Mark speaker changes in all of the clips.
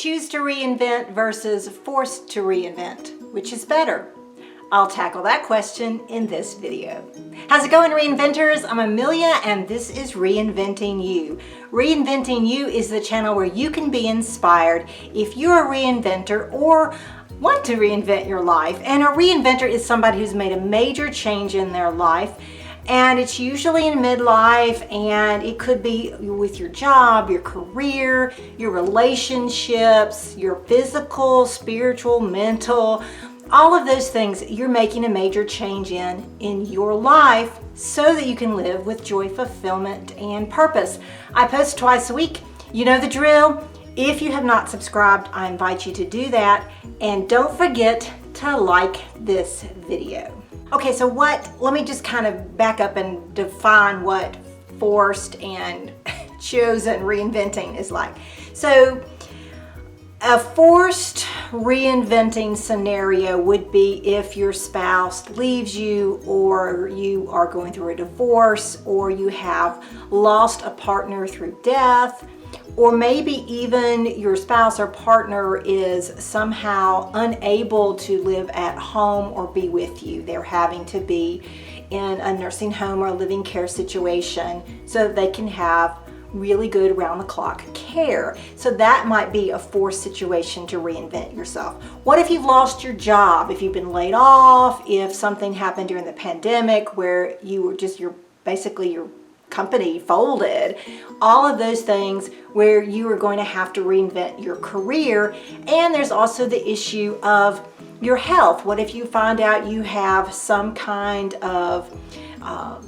Speaker 1: Choose to reinvent versus forced to reinvent. Which is better? I'll tackle that question in this video. How's it going, Reinventors? I'm Amelia and this is Reinventing You. Reinventing You is the channel where you can be inspired if you're a reinventor or want to reinvent your life. And a reinventor is somebody who's made a major change in their life, and it's usually in midlife, and it could be with your job, your career, your relationships, your physical, spiritual, mental, all of those things. You're making a major change in your life so that you can live with joy, fulfillment, and purpose. I post twice a week. You know the drill. If you have not subscribed, I invite you to do that. And don't forget to like this video. Okay, so let me just kind of back up and define what forced and chosen reinventing is like. So a forced reinventing scenario would be if your spouse leaves you, or you are going through a divorce, or you have lost a partner through death, or maybe even your spouse or partner is somehow unable to live at home or be with you. They're having to be in a nursing home or a living care situation so that they can have really good round-the-clock care. So that might be a forced situation to reinvent yourself. What if you've lost your job? If you've been laid off, if something happened during the pandemic where you were just basically your company folded, all of those things where you are going to have to reinvent your career. And there's also the issue of your health. What if you find out you have some kind of I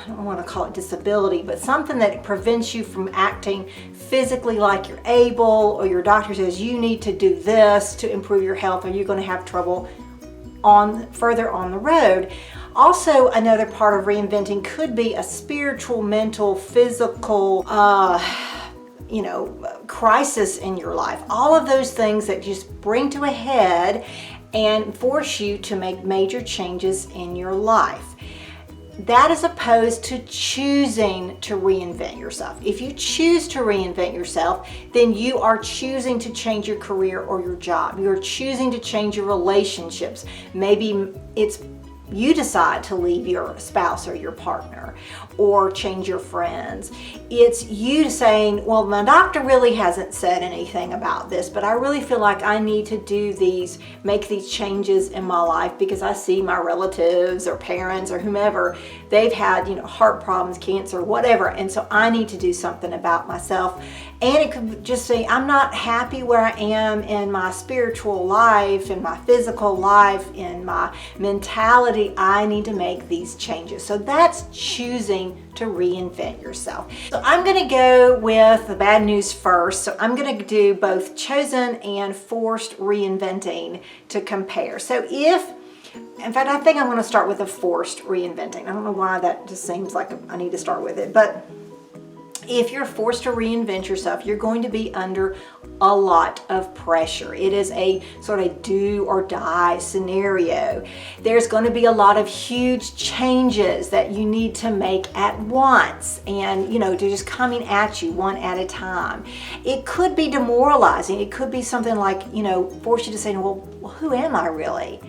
Speaker 1: don't want to call it disability, but something that prevents you from acting physically like you're able, or your doctor says you need to do this to improve your health, or you're going to have trouble further on the road. Also, another part of reinventing could be a spiritual, mental, physical, crisis in your life. All of those things that just bring to a head and force you to make major changes in your life. That is opposed to choosing to reinvent yourself. If you choose to reinvent yourself, then you are choosing to change your career or your job. You're choosing to change your relationships. Maybe it's you decide to leave your spouse or your partner, or change your friends. It's you saying, well, my doctor really hasn't said anything about this, but I really feel like I need to make these changes in my life because I see my relatives or parents or whomever, they've had, heart problems, cancer, whatever. And so I need to do something about myself. And it could just say, I'm not happy where I am in my spiritual life, in my physical life, in my mentality. I need to make these changes. So that's choosing to reinvent yourself. So I'm going to go with the bad news first. So I'm going to do both chosen and forced reinventing to compare. So in fact, I think I'm going to start with the forced reinventing. I don't know why that just seems like I need to start with it, but if you're forced to reinvent yourself, you're going to be under a lot of pressure. It is a sort of do or die scenario. There's going to be a lot of huge changes that you need to make at once, and they're just coming at you one at a time. It could be demoralizing. It could be something like, force you to say, well, who am I really?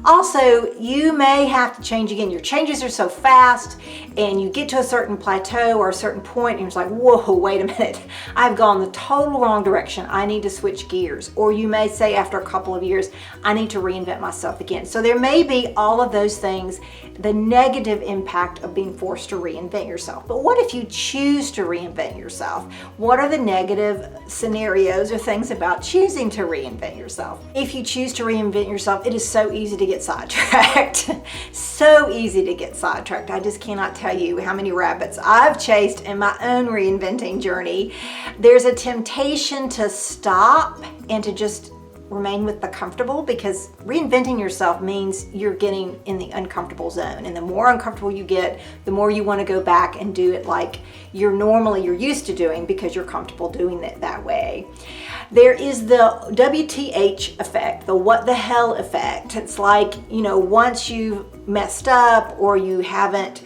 Speaker 1: Also, you may have to change again. Your changes are so fast, and you get to a certain plateau or a certain point, and you're just like, whoa, wait a minute. I've gone the total wrong direction. I need to switch gears. Or you may say after a couple of years, I need to reinvent myself again. So there may be all of those things, the negative impact of being forced to reinvent yourself. But what if you choose to reinvent yourself? What are the negative scenarios or things about choosing to reinvent yourself? If you choose to reinvent yourself, it is so easy to get sidetracked. So easy to get sidetracked. I just cannot tell you how many rabbits I've chased in my own reinventing journey. There's a temptation to stop and to just remain with the comfortable, because reinventing yourself means you're getting in the uncomfortable zone, and the more uncomfortable you get, the more you want to go back and do it like you're used to doing, because you're comfortable doing it that way. There is the WTH effect, the what the hell effect. It's like, once you've messed up or you haven't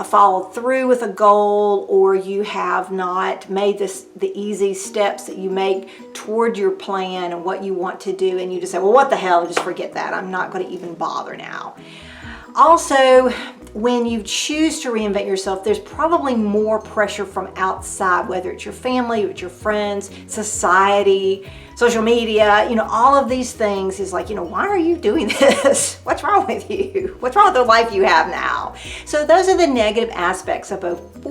Speaker 1: followed through with a goal, or you have not made the easy steps that you make toward your plan and what you want to do, and you just say, well, what the hell, just forget that. I'm not going to even bother now. Also, when you choose to reinvent yourself, there's probably more pressure from outside, whether it's your family, it's your friends, society, social media, all of these things is like, why are you doing this? What's wrong with you? What's wrong with the life you have now? So those are the negative aspects of both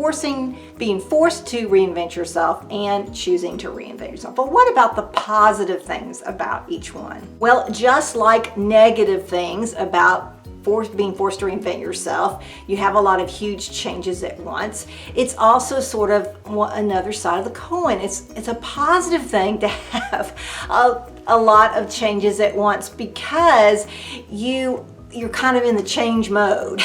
Speaker 1: being forced to reinvent yourself and choosing to reinvent yourself. But what about the positive things about each one? Well, just like negative things about being forced to reinvent yourself, you have a lot of huge changes at once. It's also sort of another side of the coin. It's a positive thing to have a lot of changes at once, because you're kind of in the change mode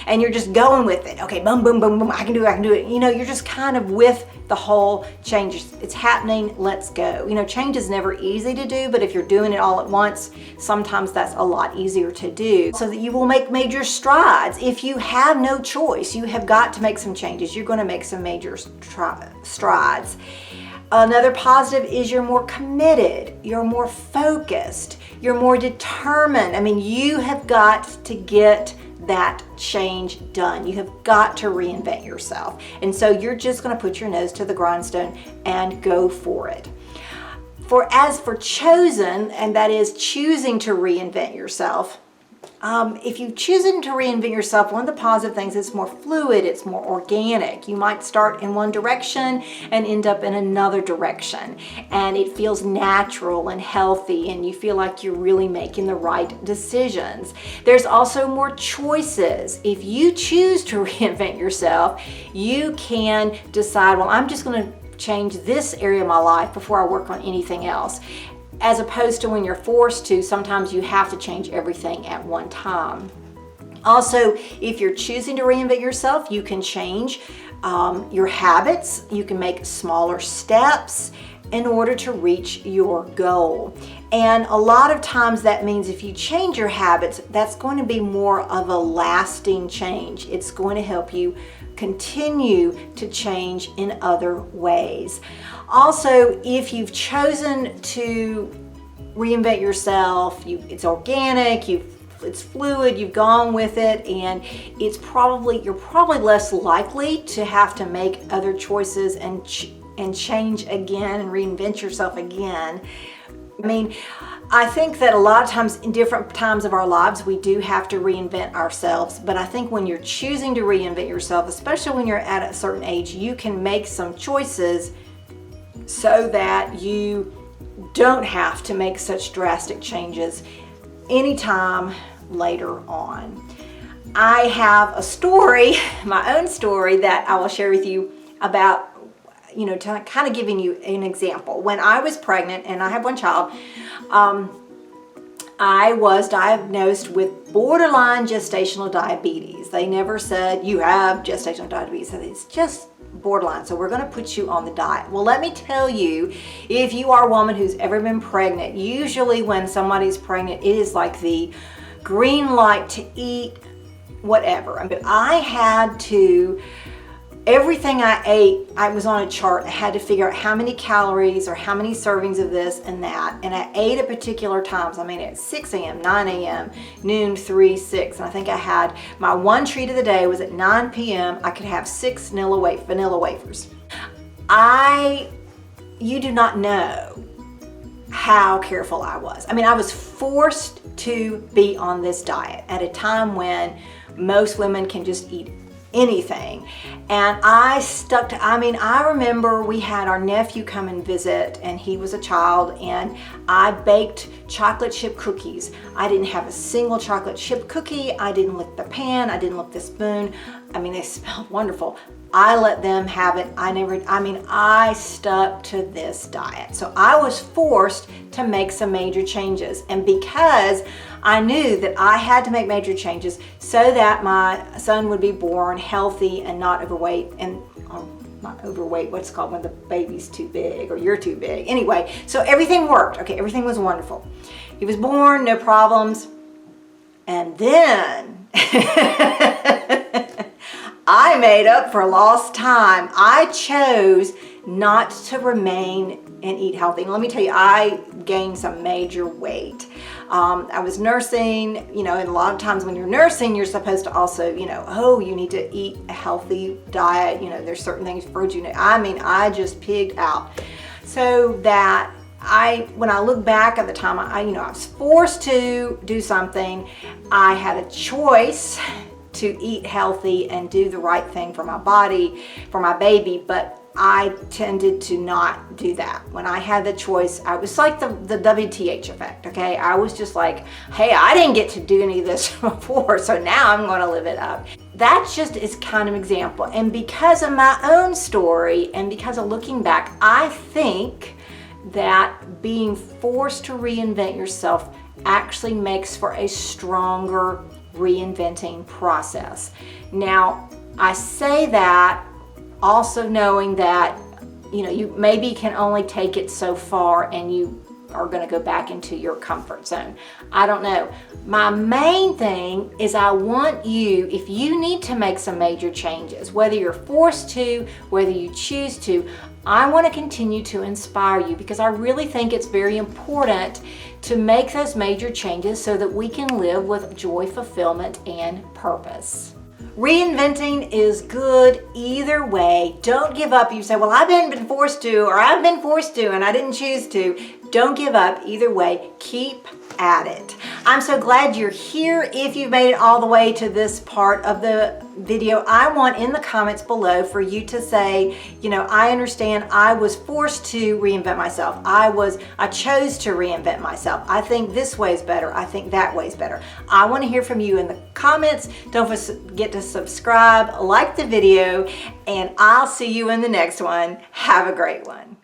Speaker 1: and you're just going with it. Okay, boom, boom, boom, boom, I can do it. You're just kind of with the whole change. It's happening, let's go. Change is never easy to do, but if you're doing it all at once, sometimes that's a lot easier to do, so that you will make major strides. If you have no choice, you have got to make some changes. You're going to make some major strides. Another positive is you're more committed, you're more focused, you're more determined. You have got to get that change done. You have got to reinvent yourself. And so you're just going to put your nose to the grindstone and go for it. As for chosen, and that is choosing to reinvent yourself, if you've chosen to reinvent yourself, one of the positive things is it's more fluid, it's more organic. You might start in one direction and end up in another direction, and it feels natural and healthy, and you feel like you're really making the right decisions. There's also more choices. If you choose to reinvent yourself, you can decide, well, I'm just going to change this area of my life before I work on anything else. As opposed to when you're forced to, sometimes you have to change everything at one time. Also, if you're choosing to reinvent yourself, you can change your habits. You can make smaller steps in order to reach your goal. And a lot of times that means if you change your habits, that's going to be more of a lasting change. It's going to help you continue to change in other ways. Also, if you've chosen to reinvent yourself, it's organic, it's fluid, you've gone with it, and you're probably less likely to have to make other choices and change again and reinvent yourself again. I think that a lot of times in different times of our lives, we do have to reinvent ourselves. But I think when you're choosing to reinvent yourself, especially when you're at a certain age, you can make some choices so that you don't have to make such drastic changes anytime later on. I have a story, my own story, that I will share with you about, to kind of giving you an example. When I was pregnant, and I have one child, I was diagnosed with borderline gestational diabetes. They never said you have gestational diabetes. It's just borderline, so we're going to put you on the diet. Well, let me tell you, if you are a woman who's ever been pregnant, usually when somebody's pregnant, it is like the green light to eat whatever. But I had to, everything I ate, I was on a chart. I had to figure out how many calories or how many servings of this and that. And I ate at particular times. At 6 a.m., 9 a.m., noon, 3, 6. And I think I had my one treat of the day was at 9 p.m. I could have 6 vanilla wafers. You do not know how careful I was. I was forced to be on this diet at a time when most women can just eat anything. And I stuck to, I remember we had our nephew come and visit, and he was a child, and I baked chocolate chip cookies. I didn't have a single chocolate chip cookie. I didn't lick the pan. I didn't lick the spoon. They smelled wonderful. I let them have it. I stuck to this diet. So I was forced to make some major changes. And because I knew that I had to make major changes so that my son would be born healthy and not overweight, and not overweight, what's called when the baby's too big or you're too big. Anyway, so everything worked. Okay, everything was wonderful. He was born, no problems. And then I made up for lost time. I chose not to remain and eat healthy. And let me tell you, I gained some major weight. I was nursing, you know, and a lot of times when you're nursing, you're supposed to also, you know, oh, you need to eat a healthy diet. You know, there's certain things for you. I mean, I just pigged out. So that when I look back at the time, I was forced to do something. I had a choice to eat healthy and do the right thing for my body, for my baby, but I tended to not do that. When I had the choice, I was like the WTH effect, okay? I was just like, hey, I didn't get to do any of this before, so now I'm gonna live it up. That just is kind of example. And because of my own story and because of looking back, I think that being forced to reinvent yourself actually makes for a stronger reinventing process. Now, I say that also knowing that, you know, you maybe can only take it so far and you are going to go back into your comfort zone. I don't know. My main thing is I want you, if you need to make some major changes, whether you're forced to, whether you choose to, I want to continue to inspire you because I really think it's very important to make those major changes so that we can live with joy, fulfillment, and purpose. Reinventing is good either way. Don't give up. You say, well, I've been forced to, or I've been forced to, and I didn't choose to. Don't give up either way. Keep at it. I'm so glad you're here. If you've made it all the way to this part of the video, I want in the comments below for you to say, you know, I understand I was forced to reinvent myself. I chose to reinvent myself. I think this way is better. I think that way is better. I want to hear from you in the comments. Don't forget to subscribe, like the video, and I'll see you in the next one. Have a great one.